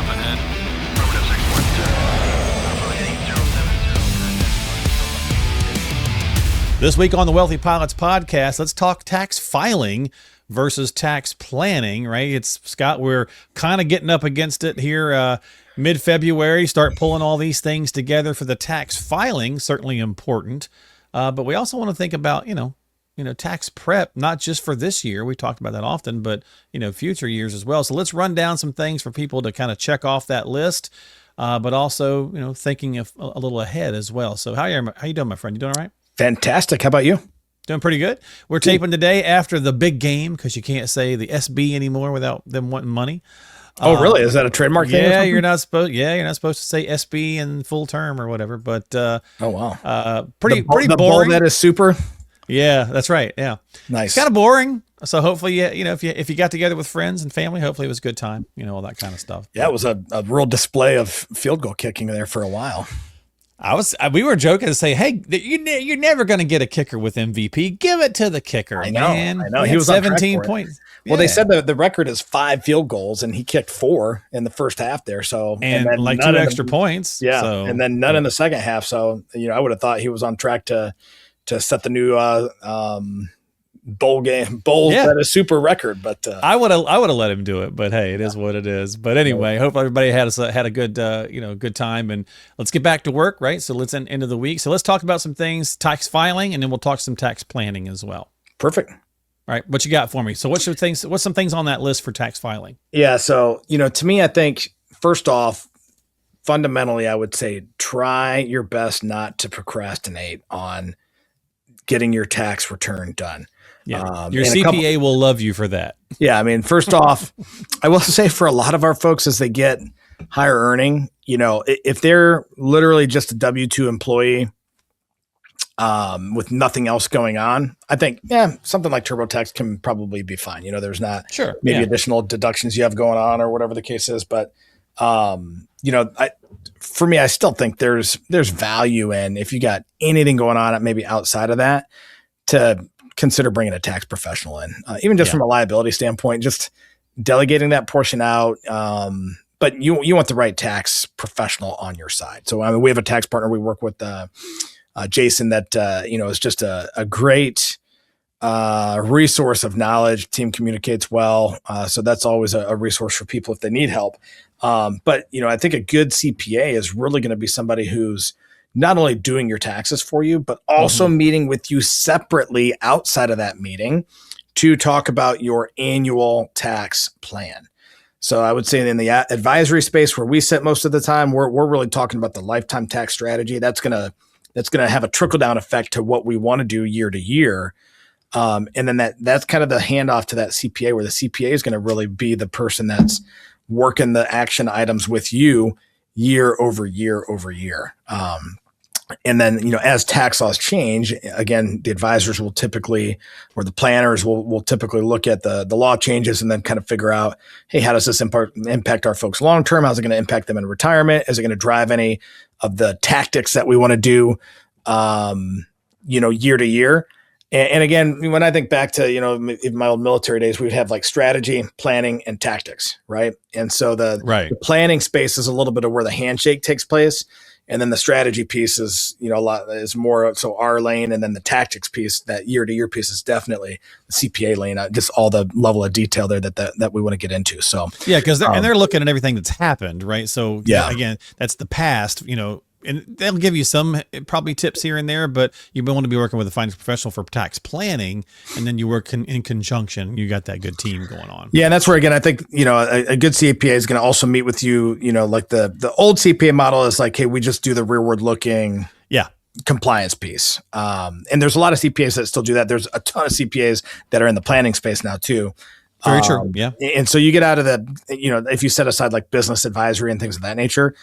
up ahead. Affirmative 612. This week on the Wealthy Pilots podcast, let's talk tax filing versus tax planning, right? It's Scott, we're kind of getting up against it here mid-February, start pulling all these things together for the tax filing, certainly important. But we also want to think about, tax prep, not just for this year. We talked about that often, but, future years as well. So let's run down some things for people to kind of check off that list, but also, thinking of a little ahead as well. So how you doing, my friend? You doing all right? Fantastic. How about you? Doing pretty good. We're taping today after the big game because you can't say the SB anymore without them wanting money. Oh, really? Is that a trademark thing? Yeah, you're not supposed to say SB in full term or whatever. But oh wow, pretty boring. Bowl that is super. Yeah, that's right. Yeah, nice. It's kind of boring. So hopefully, if you got together with friends and family, hopefully it was a good time. All that kind of stuff. Yeah, it was a real display of field goal kicking there for a while. We were joking to say, hey, you're never going to get a kicker with MVP. Give it to the kicker, man. I know. He was 17 points. Well, they said the record is 5 field goals, and he kicked 4 in the first half there. So and like 2 extra points. Yeah, so, and then none in the second half. So I would have thought he was on track to set the new bowl that is super record. But I would have let him do it. But hey, it is what it is. But anyway, hope everybody had a good good time, and let's get back to work, right? So let's end of the week. So let's talk about some things, tax filing, and then we'll talk some tax planning as well. Perfect. All right, what you got for me? So what's some things on that list for tax filing? Yeah, so to me, I think first off, fundamentally, I would say try your best not to procrastinate on getting your tax return done. Yeah, your CPA will love you for that. Yeah, I mean, first off, I will say for a lot of our folks, as they get higher earning, if they're literally just a W-2 employee with nothing else going on, I think, something like TurboTax can probably be fine. There's not additional deductions you have going on or whatever the case is. But, for me, I still think there's value in, if you got anything going on maybe outside of that, to consider bringing a tax professional in, even just from a liability standpoint, just delegating that portion out. But you want the right tax professional on your side. So we have a tax partner we work with, Jason, that is just a great resource of knowledge. Team communicates well, so that's always a resource for people if they need help. But I think a good CPA is really going to be somebody who's not only doing your taxes for you, but also meeting with you separately outside of that meeting to talk about your annual tax plan. So I would say in the advisory space where we sit most of the time, we're really talking about the lifetime tax strategy. That's gonna have a trickle down effect to what we want to do year to year. And then that's kind of the handoff to that CPA, where the CPA is going to really be the person that's working the action items with you year over year over year. And then, as tax laws change, again, the advisors will typically, or the planners will typically look at the law changes and then kind of figure out, hey, how does this impact our folks long-term? How's it going to impact them in retirement? Is it going to drive any of the tactics that we want to do, year to year? And again, when I think back to, in my old military days, we would have like strategy, planning, and tactics, right? And so the planning space is a little bit of where the handshake takes place. And then the strategy piece is, a lot is more so our lane. And then the tactics piece, that year to year piece, is definitely the CPA lane, just all the level of detail there that we want to get into. So, yeah, because they're looking at everything that's happened, right? So, again, that's the past, and they'll give you some probably tips here and there, but you want to be working with a finance professional for tax planning, and then you work in conjunction. You got that good team going on. Yeah, and that's where, again, I think, a good CPA is going to also meet with you, like the old CPA model is like, hey, we just do the rearward looking compliance piece. And there's a lot of CPAs that still do that. There's a ton of CPAs that are in the planning space now too. Very true. Yeah. And so you get out of if you set aside like business advisory and things of that nature,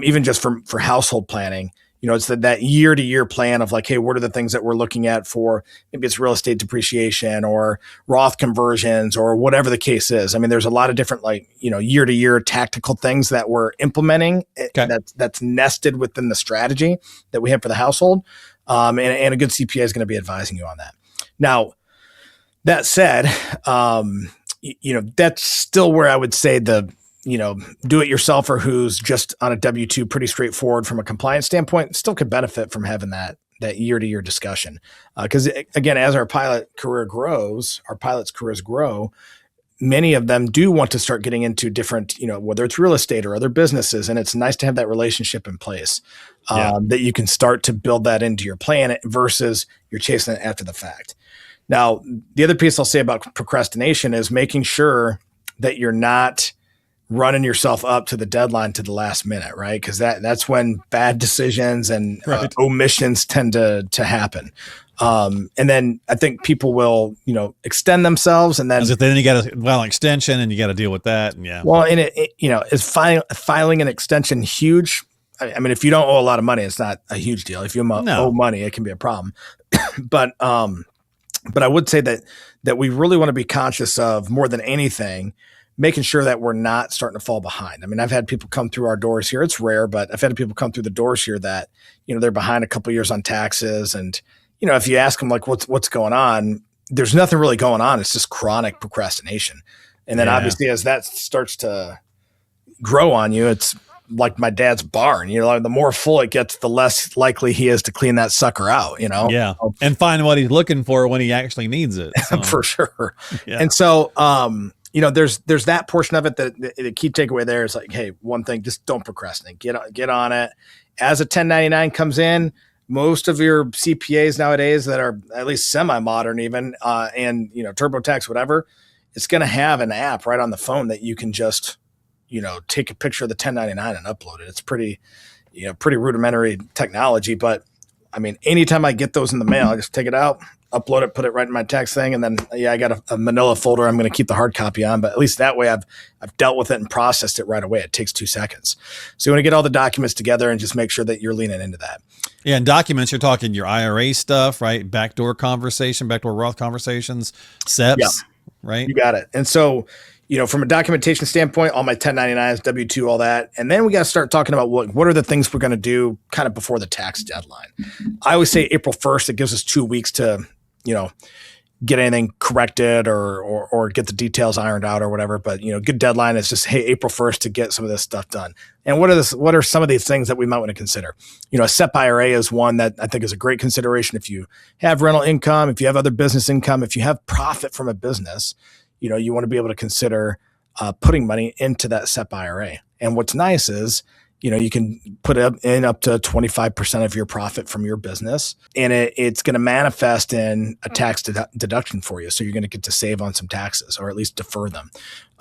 even just for household planning, it's that year to year plan of like, hey, what are the things that we're looking at for maybe it's real estate depreciation or Roth conversions or whatever the case is. I mean, there's a lot of different year to year tactical things that we're implementing that's nested within the strategy that we have for the household. And a good CPA is going to be advising you on that. Now, that said, that's still where I would say the do it yourselfer who's just on a W-2, pretty straightforward from a compliance standpoint, still could benefit from having that year-to-year discussion. Because again, as our pilots' careers grow, many of them do want to start getting into different, whether it's real estate or other businesses. And it's nice to have that relationship in place that you can start to build that into your plan versus you're chasing it after the fact. Now, the other piece I'll say about procrastination is making sure that you're not running yourself up to the deadline to the last minute, right? Because that's when bad decisions and omissions tend to happen. And then I think people will, extend themselves, and then you got an extension, and you got to deal with that. And well, and is filing an extension huge? I mean, if you don't owe a lot of money, it's not a huge deal. If you owe money, it can be a problem. But I would say that we really want to be conscious of, more than anything, making sure that we're not starting to fall behind. I mean, I've had people come through our doors here. It's rare, but I've had people come through the doors here that, they're behind a couple of years on taxes. And, if you ask them like, what's going on, there's nothing really going on. It's just chronic procrastination. And then obviously as that starts to grow on you, it's like my dad's barn, the more full it gets, the less likely he is to clean that sucker out, Yeah. And find what he's looking for when he actually needs it. So. For sure. Yeah. And so, there's that portion of it that the key takeaway there is like, hey, one thing, just don't procrastinate. Get on it. As a 1099 comes in, most of your CPAs nowadays that are at least semi-modern even, and TurboTax, whatever, it's going to have an app right on the phone that you can just, take a picture of the 1099 and upload it. It's pretty rudimentary technology, but I mean, anytime I get those in the mail, I just take it out, upload it, put it right in my tax thing. And then, I got a manila folder I'm going to keep the hard copy on, but at least that way I've dealt with it and processed it right away. It takes 2 seconds. So you want to get all the documents together and just make sure that you're leaning into that. Yeah. And documents, you're talking your IRA stuff, right? Backdoor Roth conversations, SEPs, right? You got it. And so, from a documentation standpoint, all my 1099s, W-2, all that. And then we got to start talking about what are the things we're going to do kind of before the tax deadline. I always say April 1st, it gives us 2 weeks to, get anything corrected or get the details ironed out or whatever. But, good deadline is just, hey, April 1st to get some of this stuff done. And what are some of these things that we might want to consider? A SEP IRA is one that I think is a great consideration. If you have rental income, if you have other business income, if you have profit from a business, you want to be able to consider putting money into that SEP IRA. And what's nice is, you can put in up to 25% of your profit from your business, and it's going to manifest in a tax deduction for you. So you're going to get to save on some taxes, or at least defer them.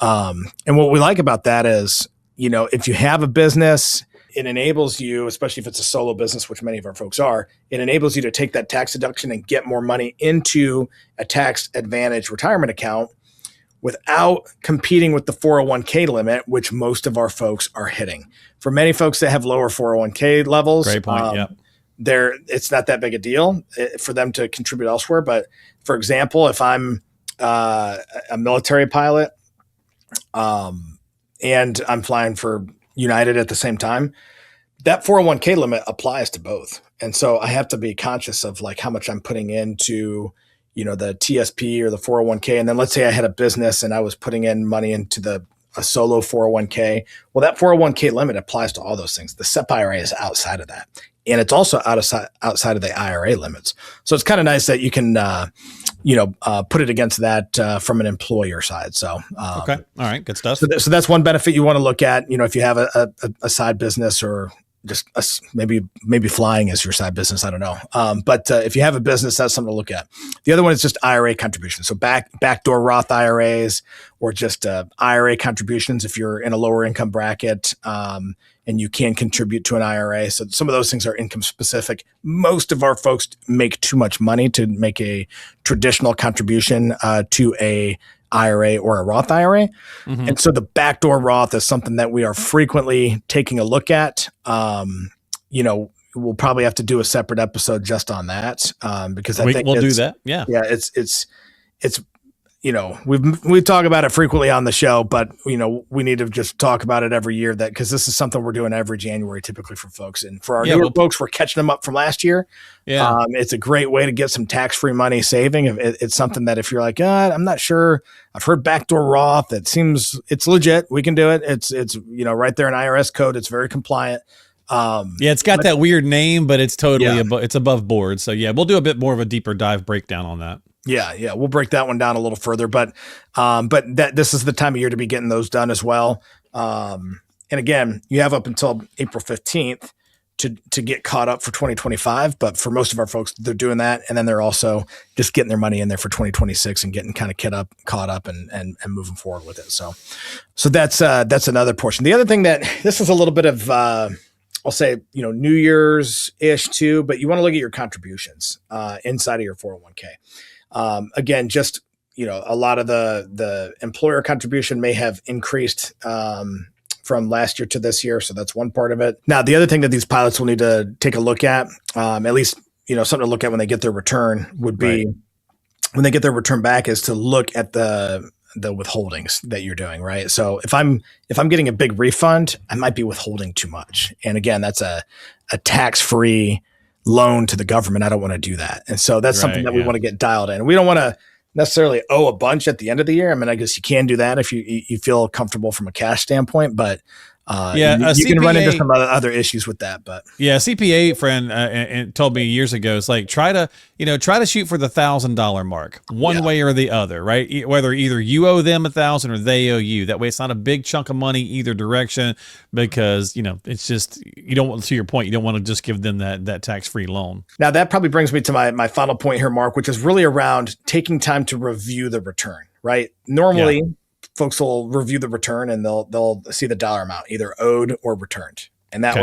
And what we like about that is, if you have a business, it enables you, especially if it's a solo business, which many of our folks are, it enables you to take that tax deduction and get more money into a tax advantage retirement account without competing with the 401k limit, which most of our folks are hitting. For many folks that have lower 401k levels, great point. It's not that big a deal for them to contribute elsewhere. But for example, if I'm a military pilot and I'm flying for United at the same time, that 401k limit applies to both. And so I have to be conscious of like how much I'm putting into the TSP or the 401k. And then let's say I had a business and I was putting in money into a solo 401k. Well, that 401k limit applies to all those things. The SEP IRA is outside of that. And it's also outside of the IRA limits. So it's kind of nice that you can, put it against that from an employer side. So, okay. All right. Good stuff. So that's one benefit you want to look at, if you have a side business or just maybe flying is your side business. I don't know. But if you have a business, that's something to look at. The other one is just IRA contributions. So backdoor Roth IRAs or just IRA contributions if you're in a lower income bracket and you can contribute to an IRA. So some of those things are income specific. Most of our folks make too much money to make a traditional contribution to a IRA or a Roth IRA. Mm-hmm. And so the backdoor Roth is something that we are frequently taking a look at. We'll probably have to do a separate episode just on that because I think we'll do that. Yeah. Yeah. It's we talk about it frequently on the show, but we need to just talk about it every year because this is something we're doing every January typically for folks. And for our newer folks, we're catching them up from last year. Yeah. It's a great way to get some tax-free money saving. It's something that if you're like, I'm not sure, I've heard Backdoor Roth. It seems it's legit. We can do it. It's right there in IRS code. It's very compliant. It's got that weird name, but it's totally it's above board. So we'll do a bit more of a deeper dive breakdown on that. Yeah, we'll break that one down a little further, but this is the time of year to be getting those done as well. And again, you have up until April 15th to get caught up for 2025. But for most of our folks, they're doing that, and then they're also just getting their money in there for 2026 and getting kind of caught up, and moving forward with it. So that's another portion. The other thing that this is a little bit of I'll say New Year's ish too, but you want to look at your contributions inside of your 401k. Again, just, a lot of the employer contribution may have increased from last year to this year. So that's one part of it. Now, the other thing that these pilots will need to take a look at least, something to look at when they get their return would be when they get their return back is to look at the withholdings that you're doing, right? So if I'm getting a big refund, I might be withholding too much. And again, that's a tax-free loan to the government. I don't want to do that. And so that's something that we want to get dialed in. We don't want to necessarily owe a bunch at the end of the year. I mean, I guess you can do that if you feel comfortable from a cash standpoint, but you can run into some other issues with that. But CPA friend and told me years ago, it's like, try to shoot for the $1,000 mark one way or the other, right? Whether either you owe them $1,000 or they owe you. That way it's not a big chunk of money either direction, because, it's just, you don't want, to your point, you don't want to just give them that tax-free loan. Now that probably brings me to my final point here, Mark, which is really around taking time to review the return, right? Normally, folks will review the return and they'll see the dollar amount either owed or returned. And that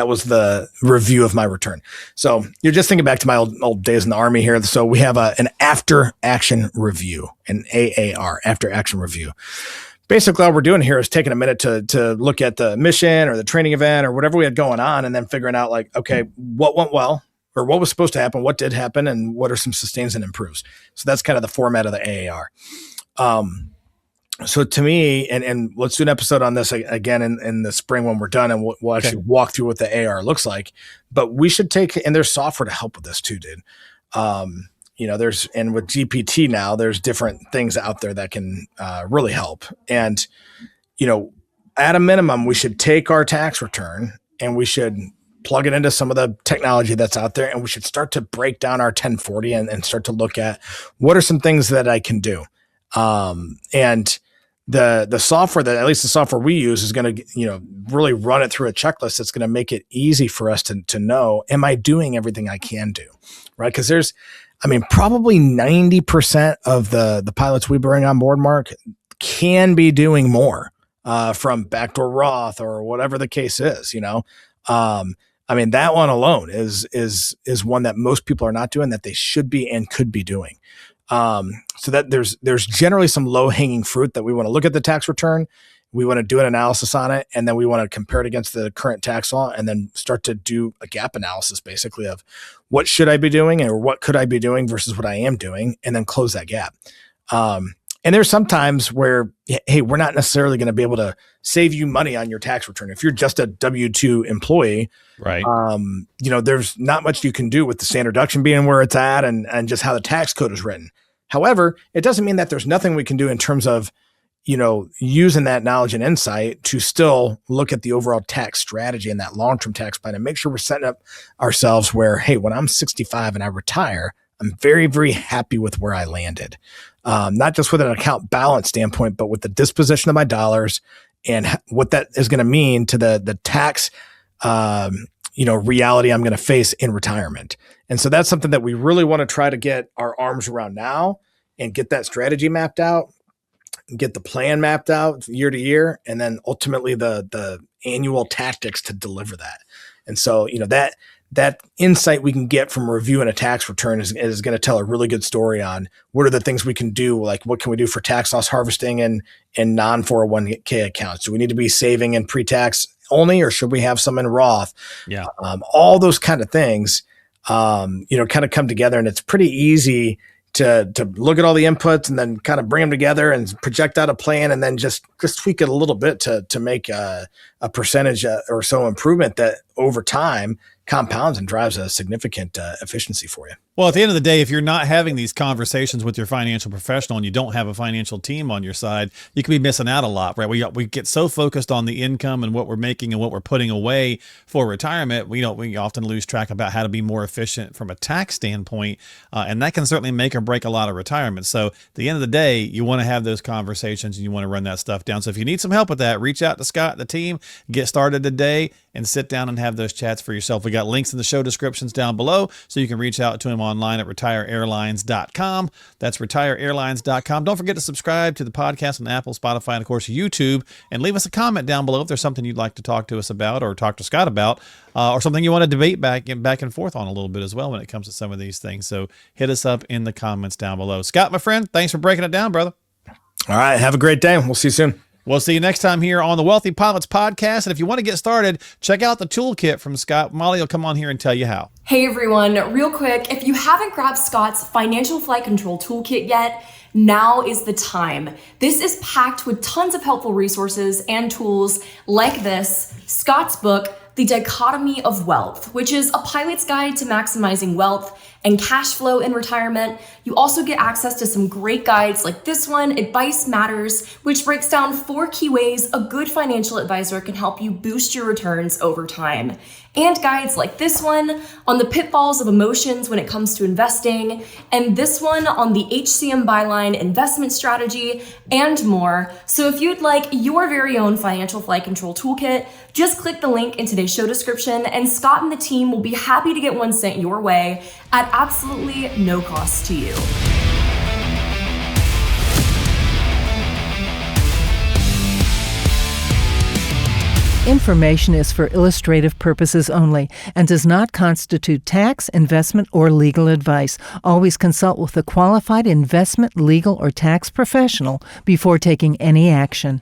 was the review of my return. So you're just thinking back to my old days in the Army here. So we have an after action review, an AAR, after action review. Basically, all we're doing here is taking a minute to look at the mission or the training event or whatever we had going on, and then figuring out like, okay, what went well, or what was supposed to happen, what did happen, and what are some sustains and improves. So that's kind of the format of the AAR. So to me, and let's do an episode on this again in the spring when we're done, and we'll actually walk through what the AR looks like. But we should and there's software to help with this too, dude. And with GPT now, there's different things out there that can really help. And, at a minimum, we should take our tax return and we should plug it into some of the technology that's out there, and we should start to break down our 1040 and start to look at what are some things that I can do. And the software that, at least the software we use, is going to, really run it through a checklist that's going to make it easy for us to know, am I doing everything I can do? Right. Cause probably 90% of the pilots we bring on board, Mark, can be doing more, from Backdoor Roth or whatever the case is, that one alone is one that most people are not doing that they should be and could be doing. So that there's generally some low hanging fruit that we want to look at the tax return. We want to do an analysis on it, and then we want to compare it against the current tax law, and then start to do a gap analysis basically of what should I be doing or what could I be doing versus what I am doing, and then close that gap. And there's some times where, hey, we're not necessarily going to be able to save you money on your tax return. If you're just a W-2 employee, right? There's not much you can do with the standard deduction being where it's at and just how the tax code is written. However, it doesn't mean that there's nothing we can do in terms of, using that knowledge and insight to still look at the overall tax strategy and that long-term tax plan and make sure we're setting up ourselves where, hey, when I'm 65 and I retire, I'm very, very happy with where I landed. Not just with an account balance standpoint, but with the disposition of my dollars and what that is going to mean to the tax, reality I'm going to face in retirement. And so that's something that we really want to try to get our arms around now and get that strategy mapped out, get the plan mapped out year to year, and then ultimately the annual tactics to deliver that. And so, that insight we can get from reviewing a tax return is going to tell a really good story on what are the things we can do, like what can we do for tax loss harvesting and non-401k accounts. Do we need to be saving in pre-tax only, or should we have some in Roth? Yeah. All those kind of things, kind of come together, and it's pretty easy to look at all the inputs and then kind of bring them together and project out a plan, and then just tweak it a little bit to make a percentage or so improvement that over time compounds and drives a significant efficiency for you. Well, at the end of the day, if you're not having these conversations with your financial professional and you don't have a financial team on your side, you can be missing out a lot, right? We get so focused on the income and what we're making and what we're putting away for retirement, we often lose track about how to be more efficient from a tax standpoint, and that can certainly make or break a lot of retirement. So at the end of the day, you want to have those conversations and you want to run that stuff down. So if you need some help with that, reach out to Scott and the team, get started today, and sit down and have those chats for yourself. We got links in the show descriptions down below, so you can reach out to him online at retireairlines.com. That's retireairlines.com. Don't forget to subscribe to the podcast on Apple, Spotify, and of course YouTube, and leave us a comment down below if there's something you'd like to talk to us about or talk to Scott about, or something you want to debate back and forth on a little bit as well when it comes to some of these things. So hit us up in the comments down below. Scott, my friend, thanks for breaking it down, brother. All right. Have a great day. We'll see you soon. We'll see you next time here on the Wealthy Pilots Podcast. And if you want to get started, check out the toolkit from Scott. Molly will come on here and tell you how. Hey everyone, real quick, if you haven't grabbed Scott's Financial Flight Control Toolkit yet, now is the time. This is packed with tons of helpful resources and tools like this, Scott's book, The Dichotomy of Wealth, which is a pilot's guide to maximizing wealth and cash flow in retirement. You also get access to some great guides like this one, Advice Matters, which breaks down 4 key ways a good financial advisor can help you boost your returns over time. And guides like this one on the pitfalls of emotions when it comes to investing, and this one on the HCM byline investment strategy, and more. So if you'd like your very own Financial Flight Control Toolkit, just click the link in today's show description, and Scott and the team will be happy to get one sent your way at absolutely no cost to you. Information is for illustrative purposes only and does not constitute tax, investment, or legal advice. Always consult with a qualified investment, legal, or tax professional before taking any action.